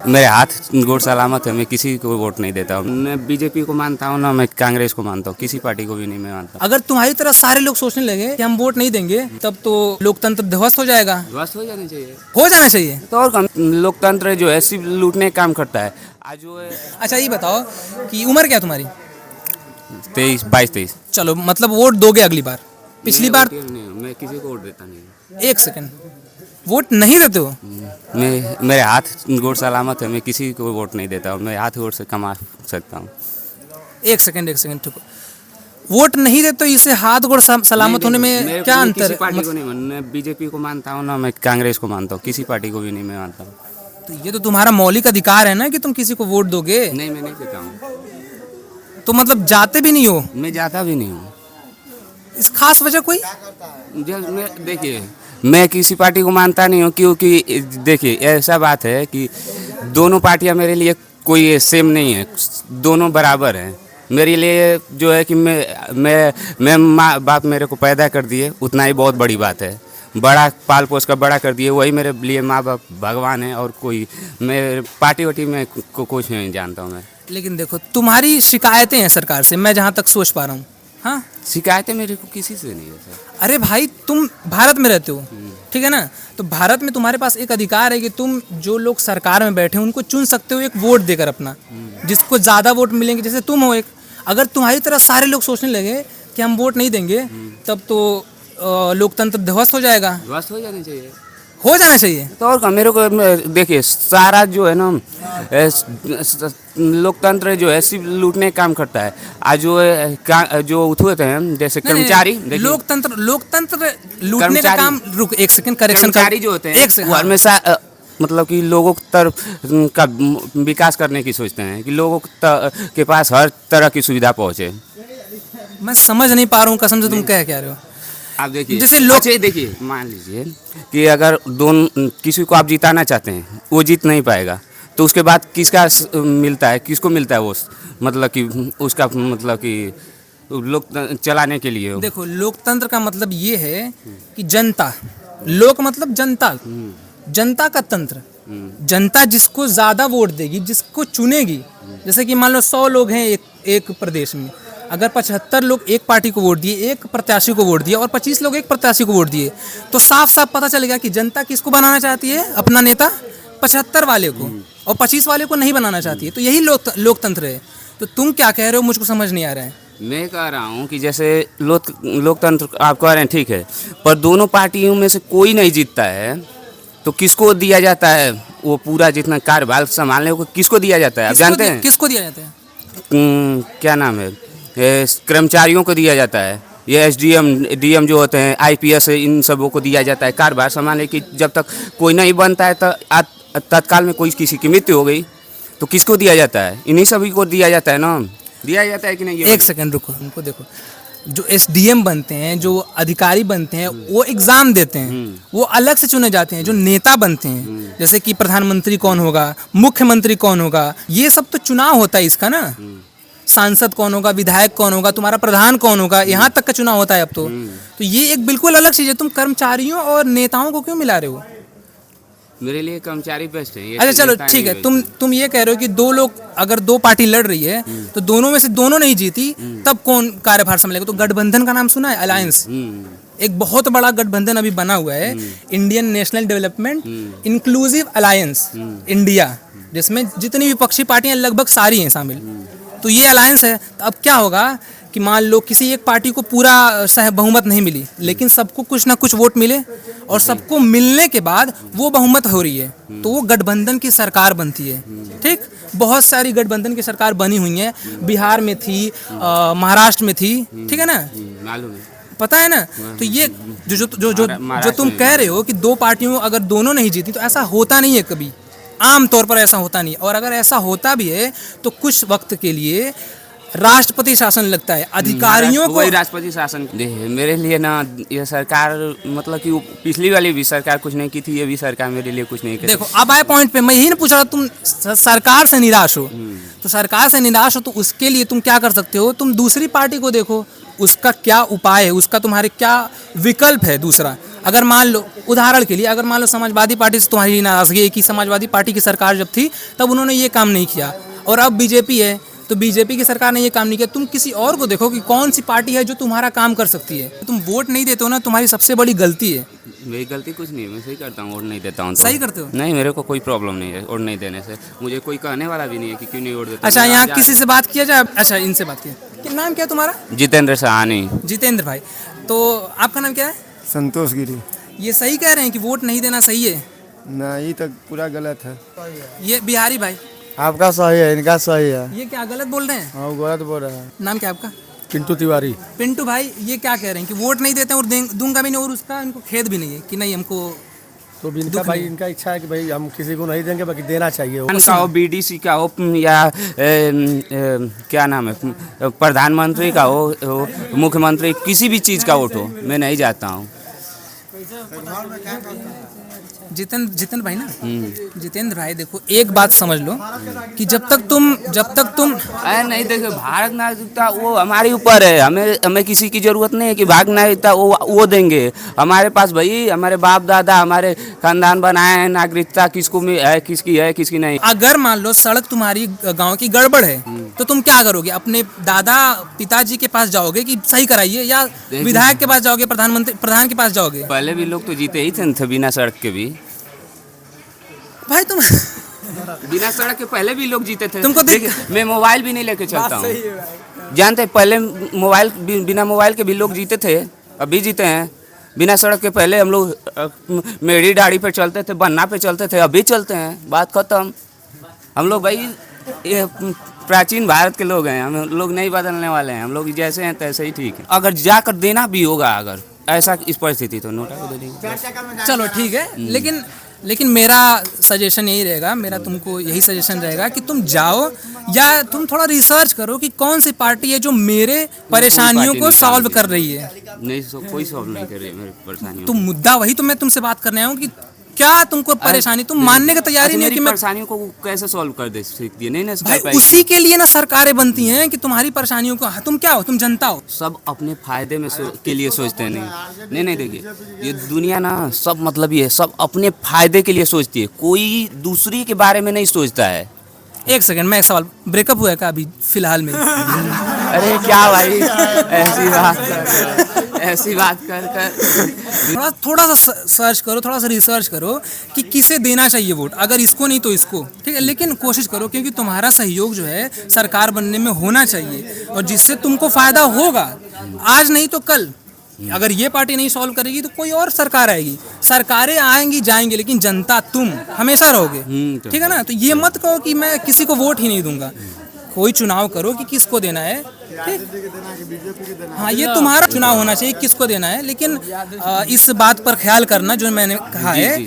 मेरे हाथ गोड़ सलामत है, मैं किसी को वोट नहीं देता हूँ। मैं बीजेपी को मानता हूँ ना, मैं कांग्रेस को मानता हूँ, किसी पार्टी को भी नहीं मैं मानता। अगर तुम्हारी तरह सारे लोग सोचने लगे कि हम वोट नहीं देंगे तब तो लोकतंत्र ध्वस्त हो जाएगा। ध्वस्त हो जाना चाहिए, हो जाना चाहिए। तो और लोकतंत्र जो है सिर्फ लूटने का काम करता है। आज जो है अच्छा ये बताओ कि उम्र क्या है तुम्हारी? 22-23। चलो मतलब वोट दोगे अगली बार? पिछली बार मैं किसी को वोट देता नहीं। एक सेकंड, वोट नहीं देते हो? मेरे हाथ गोड़ सलामत है, मैं किसी को वोट नहीं देता हूँ। मैं हाथ गोड़ से कमा सकता हूँ। एक सेकंड ठीक है। वोट नहीं देते तो इससे हाथ गोड़ सलामत होने में क्या अंतर किसी है? पार्टी को नहीं मैं बीजेपी को मानता हूँ ना, मैं कांग्रेस को मानता हूँ, किसी पार्टी को भी नहीं मैं मानता हूँ। तो ये तो तुम्हारा मौलिक अधिकार है ना कि तुम किसी को वोट दोगे। नहीं, मैं नहीं देता हूँ। तो मतलब जाते भी नहीं हो? मैं जाता भी नहीं हूँ। इस खास वजह कोई? देखिए, मैं किसी पार्टी को मानता नहीं हूँ क्योंकि देखिए ऐसा बात है कि दोनों पार्टियाँ मेरे लिए कोई सेम नहीं है, दोनों बराबर हैं। मेरे लिए जो है कि मैं माँ बाप मेरे को पैदा कर दिए, उतना ही बहुत बड़ी बात है। बड़ा पाल पोस कर बड़ा कर दिए, वही मेरे लिए माँ बाप भगवान है। और कोई मैं पार्टी वार्टी में कुछ नहीं जानता हूँ मैं। लेकिन देखो तुम्हारी शिकायतें हैं सरकार से, मैं जहाँ तक सोच पा रहा हूँ। हाँ, शिकायतें मेरे को किसी से नहीं है सर। अरे भाई तुम भारत में रहते हो, ठीक है ना? तो भारत में तुम्हारे पास एक अधिकार है कि तुम जो लोग सरकार में बैठे हैं उनको चुन सकते हो एक वोट देकर अपना, जिसको ज़्यादा वोट मिलेंगे, जैसे तुम हो एक। अगर तुम्हारी तरह सारे लोग सोचने लगे कि हम वोट नहीं देंगे तब तो लोकतंत्र ध्वस्त हो जाएगा। ध्वस्त हो जाना चाहिए, हो जाना चाहिए। तो और मेरे को देखिए सारा जो है ना लोकतंत्र जो है सिर्फ लूटने का काम करता है। आज जो है जो उठते हैं जैसे कर्मचारी, लोकतंत्र लूटने का काम। रुक एक सेकंड, करेक्शन कर्मचारी जो होते हैं एक वो हमेशा मतलब कि लोगों की तरफ का विकास करने की सोचते हैं कि लोगों के पास हर तरह की सुविधा पहुंचे। मैं समझ नहीं पा रहा हूँ कसम से, तुम क्या रहे हो? आप देखिए, जैसे लोग देखिए मान लीजिए कि अगर किसी को आप जिताना चाहते हैं, वो जीत नहीं पाएगा, तो उसके बाद किसका मिलता है, किसको मिलता है वो, मतलब कि उसका मतलब कि लोग चलाने के लिए। देखो लोकतंत्र का मतलब ये है कि जनता, लोक मतलब जनता, जनता का तंत्र। जनता जिसको ज्यादा वोट देगी, जिसको चुनेगी, जैसे कि मान लो 100 लोग हैं एक प्रदेश में, अगर 75 लोग एक पार्टी को वोट दिए, एक प्रत्याशी को वोट दिया, और 25 लोग एक प्रत्याशी को वोट दिए, तो साफ साफ पता चलेगा कि जनता किसको बनाना चाहती है अपना नेता, 75 वाले को, और 25 वाले को नहीं बनाना चाहती है। तो यही लोकतंत्र है। तो तुम क्या कह रहे हो मुझको समझ नहीं आ रहा है। मैं कह रहा हूँ कि जैसे लोकतंत्र आप कह रहे हैं ठीक है, पर दोनों पार्टियों में से कोई नहीं जीतता है, तो किसको दिया जाता है वो पूरा जितना कार्यभार संभालने को, किसको दिया जाता है? आप जानते हैं किसको दिया जाता है? क्या नाम है? कर्मचारियों को दिया जाता है। ये एसडीएम डीएम जो होते हैं, आईपीएस, इन सबों को दिया जाता है कार्यभार संभालने की। जब तक कोई नहीं बनता है तो तत्काल में कोई किसी की मृत्यु हो गई तो किसको दिया जाता है? इन्हीं सभी को दिया जाता है ना। दिया जाता है कि नहीं? एक सेकंड रुको, उनको देखो, जो एसडीएम बनते हैं, जो अधिकारी बनते हैं, वो एग्जाम देते हैं, वो अलग से चुने जाते हैं। जो नेता बनते हैं, जैसे कि प्रधानमंत्री कौन होगा, मुख्यमंत्री कौन होगा, ये सब तो चुनाव होता है इसका ना। सांसद कौन होगा, विधायक कौन होगा, तुम्हारा प्रधान कौन होगा, यहाँ तक का चुनाव होता है अब तो ये एक बिल्कुल अलग चीज है। तुम कर्मचारियों और नेताओं को क्यों मिला रहे हो? मेरे लिए कर्मचारी बेस्ट है। अच्छा चलो ठीक है, तुम ये कह रहे हो कि दो लोग, अगर दो पार्टी लड़ रही है तो दोनों में से दोनों नहीं जीती, तब कौन कार्यभार संभालेगा? तो गठबंधन का नाम सुना है, अलायंस? एक बहुत बड़ा गठबंधन अभी बना हुआ है, Indian national development inclusive alliance India, जिसमें जितनी विपक्षी पार्टियां लगभग सारी हैं शामिल। तो ये अलायंस है। तो अब क्या होगा कि मान लो किसी एक पार्टी को पूरा बहुमत नहीं मिली, लेकिन सबको कुछ ना कुछ वोट मिले, और सबको मिलने के बाद वो बहुमत हो रही है, तो वो गठबंधन की सरकार बनती है। ठीक, बहुत सारी गठबंधन की सरकार बनी हुई है, बिहार में थी, महाराष्ट्र में थी, ठीक है ना, मालूम है, पता है ना। तो ये जो तुम कह रहे हो कि दो पार्टियों अगर दोनों नहीं जीती, तो ऐसा होता नहीं है कभी, आम तौर पर ऐसा होता नहीं। और अगर ऐसा होता भी है तो कुछ वक्त के लिए राष्ट्रपति शासन लगता है, अधिकारियों को राष्ट्रपति शासन। मेरे लिए ना ये सरकार मतलब कि पिछली वाली भी सरकार कुछ नहीं की थी, ये भी सरकार मेरे लिए कुछ नहीं की। देखो अब आए पॉइंट पे, मैं यही ना पूछ रहा, तुम सरकार से निराश हो, तो सरकार से निराश हो तो उसके लिए तुम क्या कर सकते हो? तुम दूसरी पार्टी को देखो, उसका क्या उपाय है, उसका तुम्हारे क्या विकल्प है दूसरा। अगर मान लो उदाहरण के लिए, अगर मान लो समाजवादी पार्टी से तुम्हारी नाराजगी है कि समाजवादी पार्टी की सरकार जब थी तब उन्होंने ये काम नहीं किया, और अब बीजेपी है तो बीजेपी की सरकार ने ये काम नहीं किया, तुम किसी और को देखो कि कौन सी पार्टी है जो तुम्हारा काम कर सकती है। तुम वोट नहीं देते हो ना, तुम्हारी सबसे बड़ी गलती है। मेरी गलती कुछ नहीं है, मैं सही करता हूँ, वोट नहीं देता हूँ तो। सही करते हो? नहीं, मेरे को कोई प्रॉब्लम नहीं है वोट नहीं देने से, मुझे कोई कहने वाला भी नहीं है कि क्यों नहीं वोट देता। अच्छा, यहाँ किसी से बात किया जाए? अच्छा, इनसे बात किया। नाम क्या है तुम्हारा? जितेंद्र सहानी। जितेंद्र भाई, तो आपका नाम क्या है? संतोष गिरी। ये सही कह रहे हैं कि वोट नहीं देना सही है? नहीं, तो पूरा गलत है। ये बिहारी भाई, आपका सही है, इनका सही है। ये क्या गलत बोल रहे हैं? हाँ, गलत बोल रहा है। नाम क्या है आपका? पिंटू तिवारी। पिंटू भाई, ये क्या कह रहे हैं कि वोट नहीं देते हैं और दूंगा भी नहीं, और उसका इनको खेद भी नहीं है कि नहीं हमको। तो इनका भाई, इनका इच्छा है कि भाई हम किसी को नहीं देंगे, बाकी देना चाहिए। का हो, बीडीसी का हो, या क्या नाम है, प्रधानमंत्री का हो, मुख्यमंत्री, किसी भी चीज़ का वोट हो, मैं नहीं जाता हूँ। जितेंद्र भाई ना, जितेंद्र भाई देखो, एक बात समझ लो कि जब तक तुम अरे नहीं, देखो, भारत नागरिकता वो हमारे ऊपर है, हमें किसी की जरूरत नहीं है कि भारत नागरिकता वो देंगे। हमारे पास भाई हमारे बाप दादा हमारे खानदान बनाए हैं, नागरिकता किसको है, किसकी नहीं। अगर मान लो सड़क तुम्हारी गांव की गड़बड़ है तो तुम क्या करोगे? अपने दादा पिताजी के पास जाओगे कि सही कराइए, या विधायक के पास जाओगे, प्रधान के पास जाओगे? पहले भी लोग तो जीते ही थे बिना सड़क के भी। भाई तुम बिना सड़क के पहले भी लोग जीते थे। तुमको मैं मोबाइल भी नहीं लेके चलता हूँ, जानते पहले मोबाइल बिना मोबाइल के भी लोग जीते थे, अभी जीते हैं। बिना सड़क के पहले हम लोग मेरी दाढ़ी पे चलते थे, बन्ना पे चलते थे, अभी चलते हैं, बात खत्म। हम लोग भाई ये प्राचीन भारत के लोग हैं, हम लोग नहीं बदलने वाले हैं, हम लोग जैसे हैं तैसे ही ठीक है। अगर जाकर देना भी होगा, अगर ऐसा इस परिस्थिति, तो नोटा को दे देंगे। चलो ठीक है, लेकिन मेरा सजेशन यही रहेगा, मेरा तुमको यही सजेशन रहेगा कि तुम जाओ या तुम थोड़ा रिसर्च करो कि कौन सी पार्टी है जो मेरे परेशानियों को सॉल्व कर रही है। नहीं, कोई सॉल्व नहीं कर रही है मेरी परेशानियों। तुम मुद्दा वही तो मैं तुमसे बात करने आया हूँ कि क्या तुमको परेशानी, तुम मानने का तैयारी नहीं है कि मैं परेशानियों को कैसे सॉल्व कर दे सकती है? नहीं ना भाई, उसी के लिए ना सरकारें बनती हैं कि तुम्हारी परेशानियों को। तुम क्या हो? तुम जनता हो। सब अपने फायदे में के लिए सोचते हैं। नहीं, देखिए, ये दुनिया ना सब मतलब ये सब अपने फायदे के लिए सोचती है, कोई दूसरी के बारे में नहीं सोचता है। एक सेकंड, मैं एक सवाल, ब्रेकअप हुआ है क्या अभी फिलहाल में? अरे क्या भाई, ऐसी बात कर थोड़ा सा सर्च करो, थोड़ा सा रिसर्च करो कि किसे देना चाहिए वोट। अगर इसको नहीं तो इसको, ठीक है, लेकिन कोशिश करो, क्योंकि तुम्हारा सहयोग जो है सरकार बनने में होना चाहिए, और जिससे तुमको फायदा होगा, आज नहीं तो कल। अगर ये पार्टी नहीं सॉल्व करेगी तो कोई और सरकार आएगी, सरकारें आएंगी जाएंगी, लेकिन जनता तुम हमेशा रहोगे, ठीक है ना? तो ये मत कहो कि मैं किसी को वोट ही नहीं दूंगा। कोई चुनाव करो कि किसको देना है, ठीक? हाँ, ये तुम्हारा चुनाव होना चाहिए किसको देना है, लेकिन इस बात पर ख्याल करना जो मैंने कहा है